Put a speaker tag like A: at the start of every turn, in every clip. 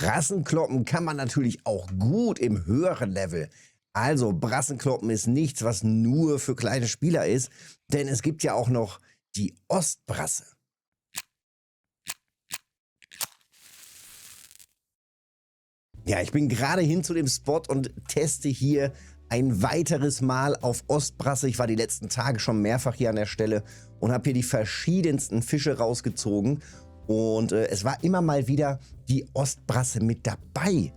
A: Brassenkloppen kann man natürlich auch gut im höheren Level. Also Brassenkloppen ist nichts, was nur für kleine Spieler ist, denn es gibt ja auch noch die Ostbrasse. Ja, ich bin gerade hin zu dem Spot und teste hier ein weiteres Mal auf Ostbrasse. Ich war die letzten Tage schon mehrfach hier an der Stelle und habe hier die verschiedensten Fische rausgezogen. Und es war immer mal wieder die Ostbrasse mit dabei.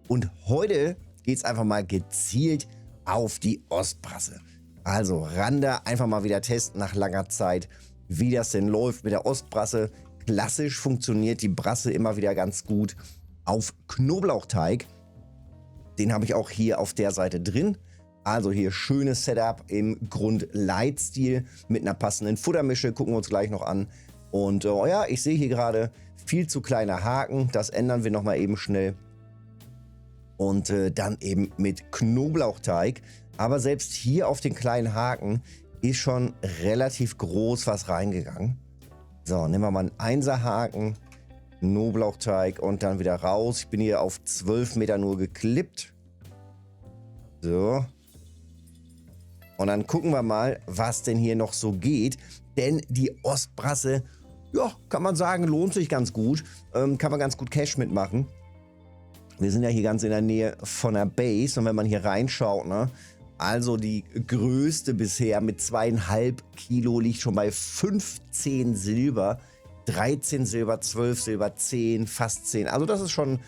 A: Und heute geht es einfach mal gezielt auf die Ostbrasse. Also ran da, einfach mal wieder testen nach langer Zeit, wie das denn läuft mit der Ostbrasse. Klassisch funktioniert die Brasse immer wieder ganz gut auf Knoblauchteig. Den habe ich auch hier auf der Seite drin. Also hier schönes Setup im Grund-Light-Stil mit einer passenden Futtermische. Gucken wir uns gleich noch an. Und ja, ich sehe hier gerade viel zu kleine Haken. Das ändern wir nochmal eben schnell. Und dann eben mit Knoblauchteig. Aber selbst hier auf den kleinen Haken ist schon relativ groß was reingegangen. So, nehmen wir mal einen 1er Haken. Knoblauchteig und dann wieder raus. Ich bin hier auf 12 Meter nur geklippt. So. Und dann gucken wir mal, was denn hier noch so geht. Denn die Ostbrasse, ja, kann man sagen, lohnt sich ganz gut. Kann man ganz gut Cash mitmachen. Wir sind ja hier ganz in der Nähe von der Base. Und wenn man hier reinschaut, ne, also die größte bisher mit 2,5 Kilo liegt schon bei 15 Silber. 13 Silber, 12 Silber, 10, fast 10. Also das ist schon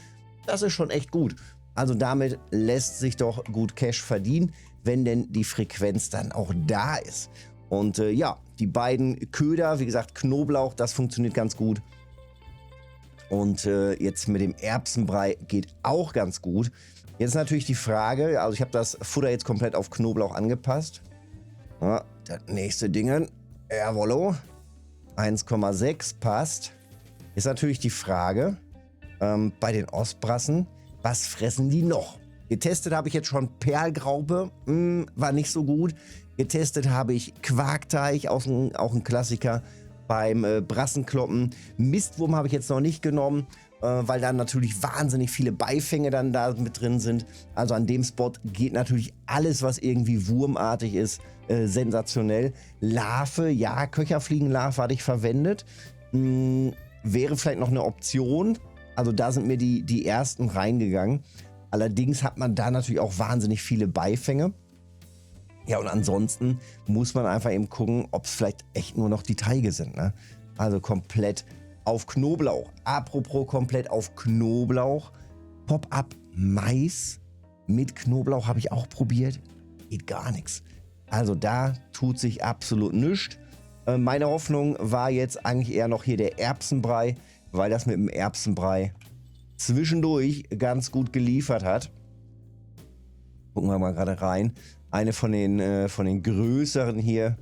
A: echt gut. Also damit lässt sich doch gut Cash verdienen, wenn denn die Frequenz dann auch da ist. Und ja, die beiden Köder, wie gesagt, Knoblauch, das funktioniert ganz gut. Und jetzt mit dem Erbsenbrei geht auch ganz gut. Jetzt natürlich die Frage, also ich habe das Futter jetzt komplett auf Knoblauch angepasst. Ja, das nächste Ding, jawollo. 1,6 passt. Ist natürlich die Frage, bei den Ostbrassen, was fressen die noch? Getestet habe ich jetzt schon Perlgraupe, war nicht so gut. Getestet habe ich Quarkteich, auch ein Klassiker beim Brassenkloppen. Mistwurm habe ich jetzt noch nicht genommen, weil da natürlich wahnsinnig viele Beifänge dann da mit drin sind. Also an dem Spot geht natürlich alles, was irgendwie wurmartig ist, sensationell. Larve, ja, Köcherfliegenlarve hatte ich verwendet. Wäre vielleicht noch eine Option. Also da sind mir die ersten reingegangen. Allerdings hat man da natürlich auch wahnsinnig viele Beifänge. Ja, und ansonsten muss man einfach eben gucken, ob es vielleicht echt nur noch die Teige sind, ne? Also komplett auf Knoblauch. Apropos komplett auf Knoblauch. Pop-up Mais mit Knoblauch habe ich auch probiert. Geht gar nichts. Also da tut sich absolut nichts. Meine Hoffnung war jetzt eigentlich eher noch hier der Erbsenbrei, weil das mit dem Erbsenbrei zwischendurch ganz gut geliefert hat. Gucken wir mal gerade rein. Eine von den größeren hier.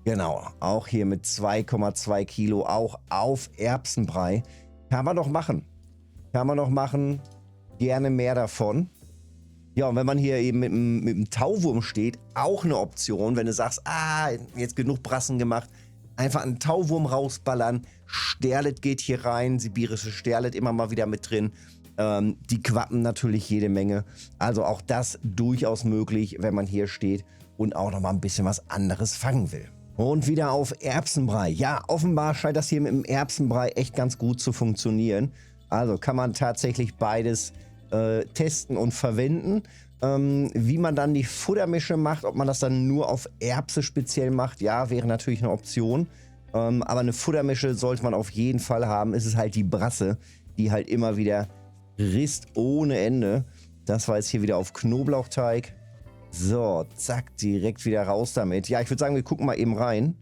A: Genau, auch hier mit 2,2 Kilo, auch auf Erbsenbrei. Kann man doch machen. Kann man doch machen. Gerne mehr davon. Ja, und wenn man hier eben mit dem Tauwurm steht, auch eine Option, wenn du sagst, jetzt genug Brassen gemacht, einfach einen Tauwurm rausballern. Sterlet geht hier rein, sibirische Sterlet immer mal wieder mit drin. Die Quappen natürlich jede Menge. Also auch das durchaus möglich, wenn man hier steht und auch noch mal ein bisschen was anderes fangen will. Und wieder auf Erbsenbrei. Ja, offenbar scheint das hier mit dem Erbsenbrei echt ganz gut zu funktionieren. Also kann man tatsächlich beides testen und verwenden. Wie man dann die Futtermische macht, ob man das dann nur auf Erbse speziell macht, ja, wäre natürlich eine Option. Aber eine Futtermische sollte man auf jeden Fall haben. Es ist halt die Brasse, die halt immer wieder risst ohne Ende. Das war jetzt hier wieder auf Knoblauchteig. So, zack, direkt wieder raus damit. Ja, ich würde sagen, wir gucken mal eben rein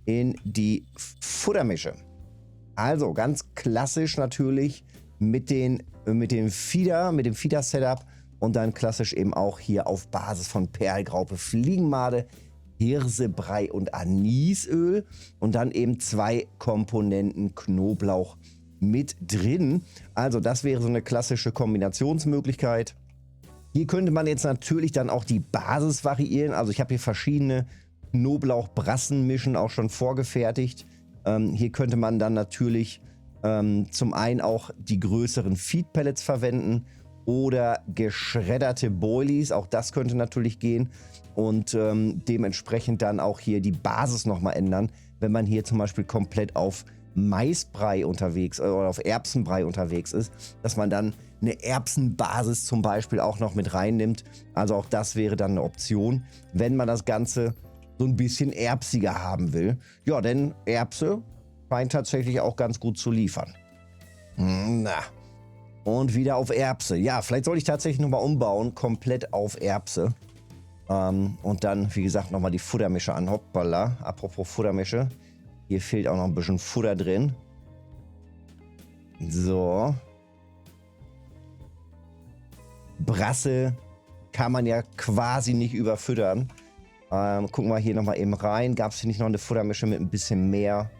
A: in die Futtermische. Also ganz klassisch natürlich mit dem Feeder-Setup und dann klassisch eben auch hier auf Basis von Perlgraupe, Fliegenmade, Hirsebrei und Anisöl und dann eben 2 Komponenten Knoblauch mit drin. Also das wäre so eine klassische Kombinationsmöglichkeit. Hier könnte man jetzt natürlich dann auch die Basis variieren. Also ich habe hier verschiedene Knoblauch-Brassenmischen auch schon vorgefertigt. Hier könnte man dann natürlich Zum einen auch die größeren Feed-Pellets verwenden oder geschredderte Boilies, auch das könnte natürlich gehen. Und dementsprechend dann auch hier die Basis nochmal ändern, wenn man hier zum Beispiel komplett auf Maisbrei unterwegs oder auf Erbsenbrei unterwegs ist, dass man dann eine Erbsenbasis zum Beispiel auch noch mit reinnimmt. Also auch das wäre dann eine Option, wenn man das Ganze so ein bisschen erbsiger haben will. Ja, denn Erbse scheint tatsächlich auch ganz gut zu liefern. Na, und wieder auf Erbse. Ja, vielleicht soll ich tatsächlich nochmal umbauen, komplett auf Erbse. Und dann, wie gesagt, nochmal die Futtermische an. Hoppala, apropos Futtermische. Hier fehlt auch noch ein bisschen Futter drin. So. Brasse kann man ja quasi nicht überfüttern. Gucken wir hier nochmal eben rein. Gab es hier nicht noch eine Futtermische mit ein bisschen mehr?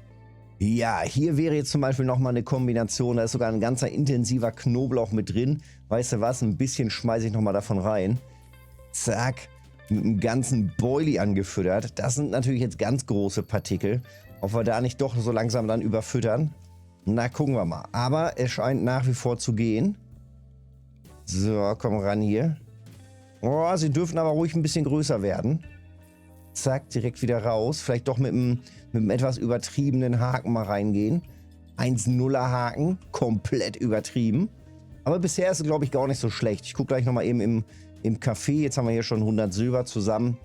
A: Ja, hier wäre jetzt zum Beispiel nochmal eine Kombination. Da ist sogar ein ganzer intensiver Knoblauch mit drin. Weißt du was? Ein bisschen schmeiße ich nochmal davon rein. Zack. Mit einem ganzen Boilie angefüttert. Das sind natürlich jetzt ganz große Partikel. Ob wir da nicht doch so langsam dann überfüttern? Na, gucken wir mal. Aber es scheint nach wie vor zu gehen. So, komm ran hier. Oh, sie dürfen aber ruhig ein bisschen größer werden. Zack, direkt wieder raus. Vielleicht doch mit einem etwas übertriebenen Haken mal reingehen. 1-0er Haken, komplett übertrieben. Aber bisher ist es, glaube ich, gar nicht so schlecht. Ich gucke gleich nochmal eben im Café. Jetzt haben wir hier schon 100 Silber zusammen.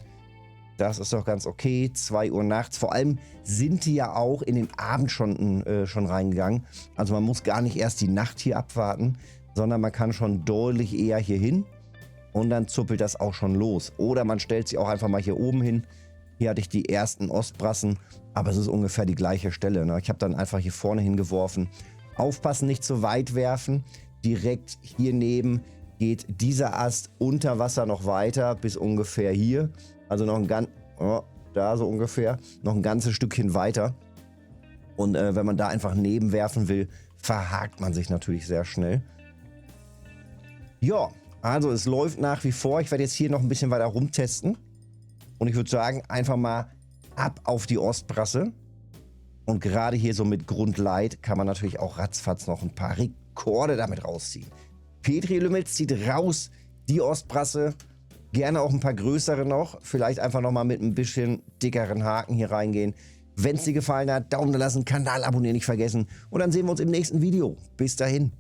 A: Das ist doch ganz okay. 2 Uhr nachts. Vor allem sind die ja auch in den Abend schon reingegangen. Also man muss gar nicht erst die Nacht hier abwarten, sondern man kann schon deutlich eher hier hin. Und dann zuppelt das auch schon los. Oder man stellt sie auch einfach mal hier oben hin. Hier hatte ich die ersten Ostbrassen, aber es ist ungefähr die gleiche Stelle. Ne? Ich habe dann einfach hier vorne hingeworfen. Aufpassen, nicht zu weit werfen. Direkt hier neben geht dieser Ast unter Wasser noch weiter bis ungefähr hier. Also noch da so ungefähr, noch ein ganzes Stückchen weiter. Und wenn man da einfach nebenwerfen will, verhakt man sich natürlich sehr schnell. Ja, also es läuft nach wie vor. Ich werde jetzt hier noch ein bisschen weiter rumtesten. Und ich würde sagen, einfach mal ab auf die Ostbrasse. Und gerade hier so mit Grundlight kann man natürlich auch ratzfatz noch ein paar Rekorde damit rausziehen. Petri Lümmels zieht raus die Ostbrasse. Gerne auch ein paar größere noch. Vielleicht einfach nochmal mit ein bisschen dickeren Haken hier reingehen. Wenn es dir gefallen hat, Daumen da lassen, Kanal abonnieren nicht vergessen. Und dann sehen wir uns im nächsten Video. Bis dahin.